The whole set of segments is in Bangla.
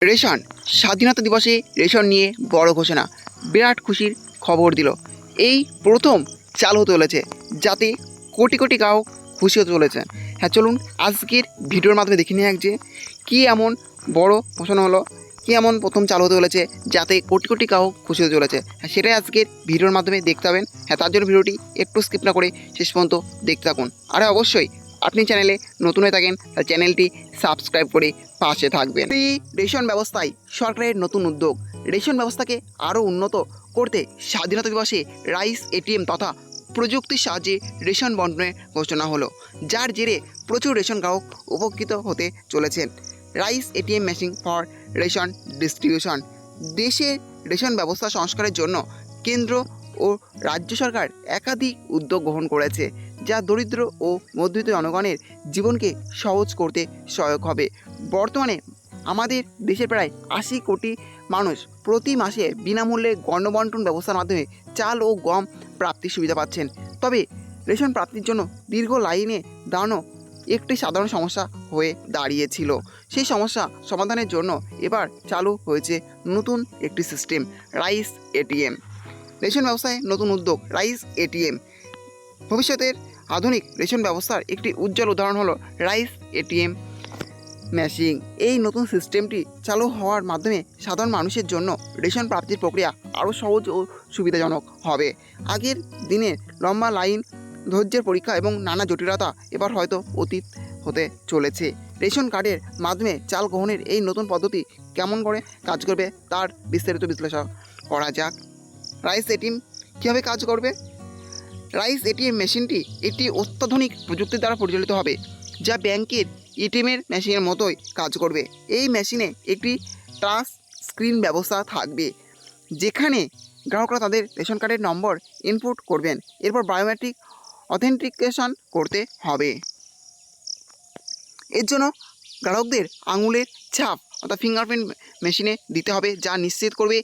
রেশন স্বাধীনতা দিবসে রেশন নিয়ে বড় ঘোষণা, বিরাট খুশির খবর দিল। এই প্রথম চালু হতে চলেছে, যাতে কোটি কোটি গ্রাহক খুশি হতে চলেছে। হ্যাঁ, চলুন আজকের ভিডিওর মাধ্যমে দেখে নিয়ে যে কী এমন বড় ঘোষণা হলো, কী এমন প্রথম চালু হতে চলেছে যাতে কোটি কোটি গ্রাহক খুশি হতে চলেছে। হ্যাঁ, সেটাই আজকের ভিডিওর মাধ্যমে দেখতে পাবেন। হ্যাঁ, তার জন্য ভিডিওটি একটু স্কিপ না করে শেষ পর্যন্ত দেখতে থাকুন। আর অবশ্যই আপনি চ্যানেলে নতুন হয়ে থাকেন, তাহলে চ্যানেলটি সাবস্ক্রাইব করে পাশে থাকবেন। এই রেশন ব্যবস্থায় সরকারের নতুন উদ্যোগ, রেশন ব্যবস্থাকে আরও উন্নত করতে স্বাধীনতা দিবসে রাইস এটিএম তথা প্রযুক্তির সাহায্যে রেশন বন্টনের ঘোষণা হলো, যার জেরে প্রচুর রেশন গ্রাহক উপকৃত হতে চলেছেন। Rice ATM machine for ration distribution দেশের রেশন ব্যবস্থা সংস্কারের জন্য কেন্দ্র ও রাজ্য সরকার একাধিক উদ্যোগ গ্রহণ করেছে, যা দরিদ্র ও মধ্যবিত্ত জনগণের জীবনকে সহজ করতে সহায়ক হবে। বর্তমানে আমাদের দেশের প্রায় 80 কোটি মানুষ প্রতি মাসে বিনামূল্যে গণবন্টন ব্যবস্থার মাধ্যমে চাল ও গম প্রাপ্তির সুবিধা পাচ্ছেন। তবে রেশন প্রাপ্তির জন্য দীর্ঘ লাইনে দাঁড়ানো একটি সাধারণ সমস্যা হয়ে দাঁড়িয়েছিল। সেই সমস্যা সমাধানের জন্য এবার চালু হয়েছে নতুন একটি সিস্টেম, রাইস এটিএম। রেশন ব্যবস্থায় নতুন উদ্যোগ রাইস এটিএম ভবিষ্যতের আধুনিক রেশন ব্যবস্থার একটি উজ্জ্বল উদাহরণ হলো রাইস এটিএম মেশিন। এই নতুন সিস্টেমটি চালু হওয়ার মাধ্যমে সাধারণ মানুষের জন্য রেশন প্রাপ্তির প্রক্রিয়া আরও সহজ ও সুবিধাজনক হবে। আগের দিনে লম্বা লাইন, ধৈর্যের পরীক্ষা এবং নানা জটিলতা এবার হয়তো অতীত হতে চলেছে। রেশন কার্ডের মাধ্যমে চাল গ্রহণের এই নতুন পদ্ধতি কেমন করে কাজ করবে তার বিস্তারিত বিশ্লেষণ করা যাক। রাইস এটিএম কীভাবে কাজ করবে? রাইস এটিএম মেশিনটি একটি অত্যাধুনিক প্রযুক্তির দ্বারা পরিচালিত হবে, যা ব্যাংকের এটিএমের মেশিনের মতোই কাজ করবে। এই মেশিনে একটি টাচ স্ক্রিন ব্যবস্থা থাকবে, যেখানে গ্রাহকরা তাদের রেশন কার্ডের নম্বর ইনপুট করবেন। এরপর বায়োমেট্রিক অথেন্টিকেশন করতে হবে। এর জন্য গ্রাহকদের আঙুলের ছাপ অর্থাৎ ফিঙ্গারপ্রিন্ট মেশিনে দিতে হবে, যা নিশ্চিত করবে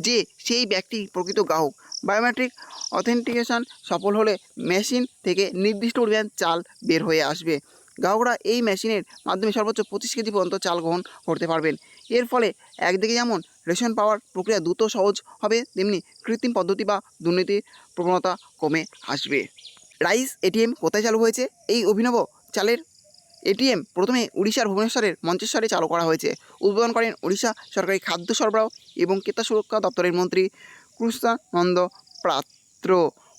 যে সেই ব্যক্তি প্রকৃত গ্রাহক। বায়োমেট্রিক অথেন্টিকেশন সফল হলে মেশিন থেকে নির্দিষ্ট পরিমাণ চাল বের হয়ে আসবে। গ্রাহকরা এই মেশিনের মাধ্যমে সর্বোচ্চ 25 কেজি পর্যন্ত চাল গ্রহণ করতে পারবেন। এর ফলে একদিকে যেমন রেশন পাওয়ার প্রক্রিয়া দ্রুত সহজ হবে, তেমনি কৃত্রিম পদ্ধতি বা দুর্নীতির প্রবণতা কমে আসবে। রাইস এটিএম কোথায় চালু হয়েছে? এই অভিনব চালের এটিএম প্রথমে উড়িষ্যার ভুবনেশ্বরের মঞ্চেশ্বরে চালু করা হয়েছে। উদ্বোধন করেন উড়িষ্যা সরকারি খাদ্য সরবরাহ এবং ক্রেতা সুরক্ষা দপ্তরের মন্ত্রী কৃষ্ণানন্দ পাত্র।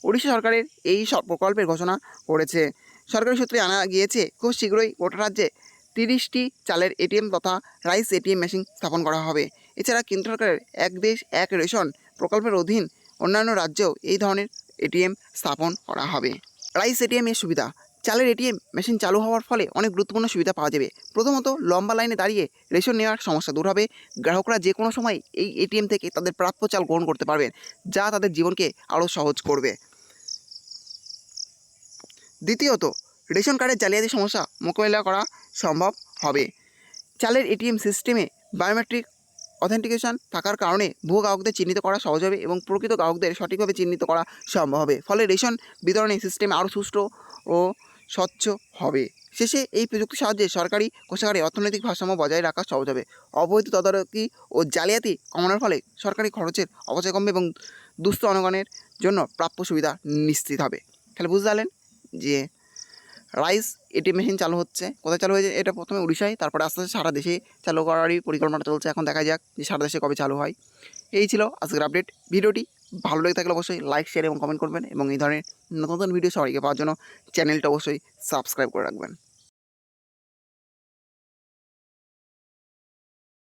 উড়িষ্যা সরকারের এই প্রকল্পের ঘোষণা করেছে। সরকারি সূত্রে জানা গিয়েছে, খুব শীঘ্রই গোটা রাজ্যে 30টি চালের এটিএম তথা রাইস এটিএম মেশিন স্থাপন করা হবে। এছাড়া কেন্দ্র সরকারের এক দেশ এক রেশন প্রকল্পের অধীন অন্যান্য রাজ্যেও এই ধরনের এটিএম স্থাপন করা হবে। রাইস এটিএম এর সুবিধা: চালের এটিএম মেশিন চালু হওয়ার ফলে অনেক গুরুত্বপূর্ণ সুবিধা পাওয়া যাবে। প্রথমত, লম্বা লাইনে দাঁড়িয়ে রেশন নেওয়ার সমস্যা দূর হবে। গ্রাহকরা যে কোনো সময় এই এটিএম থেকে তাদের প্রাপ্য চাল গ্রহণ করতে পারবেন, যা তাদের জীবনকে আরও সহজ করবে। দ্বিতীয়ত, রেশন কার্ডের জালিয়াতি সমস্যা মোকাবিলা করা সম্ভব হবে। চালের এটিএম সিস্টেমে বায়োমেট্রিক অথেন্টিকেশন থাকার কারণে ভুয়ো গ্রাহকদের চিহ্নিত করা সহজ হবে এবং প্রকৃত গ্রাহকদের সঠিকভাবে চিহ্নিত করা সম্ভব হবে। ফলে রেশন বিতরণের সিস্টেম আরও সুষ্ঠু ও স্বচ্ছ হবে। শেষে, এই প্রযুক্তির সাহায্যে সরকারি কোষাগারে অর্থনৈতিক ভারসাম্য বজায় রাখা সহজ হবে। অবৈধ তদারকি ও জালিয়াতি কমানোর ফলে সরকারি খরচের অপচয় কমবে এবং দুস্থ জনগণের জন্য প্রাপ্য সুবিধা নিশ্চিত হবে। তাহলে বুঝতে পারলেন যে রাইস এটিএম মেশিন চালু হচ্ছে। কোথায় চালু হয়েছে? এটা প্রথমে উড়িষ্যায়, তারপরে আস্তে আস্তে সারা দেশে চালু করারই পরিকল্পনা চলছে। এখন দেখা যাক যে সারা দেশে কবে চালু হয়। এই ছিল আজকের আপডেট। ভিডিওটি ভালো লেগে থাকলে অবশ্যই লাইক, শেয়ার এবং কমেন্ট করবেন এবং এই ধরনের নতুন নতুন ভিডিও সবাইকে পাওয়ার জন্য চ্যানেলটা অবশ্যই সাবস্ক্রাইব করে রাখবেন।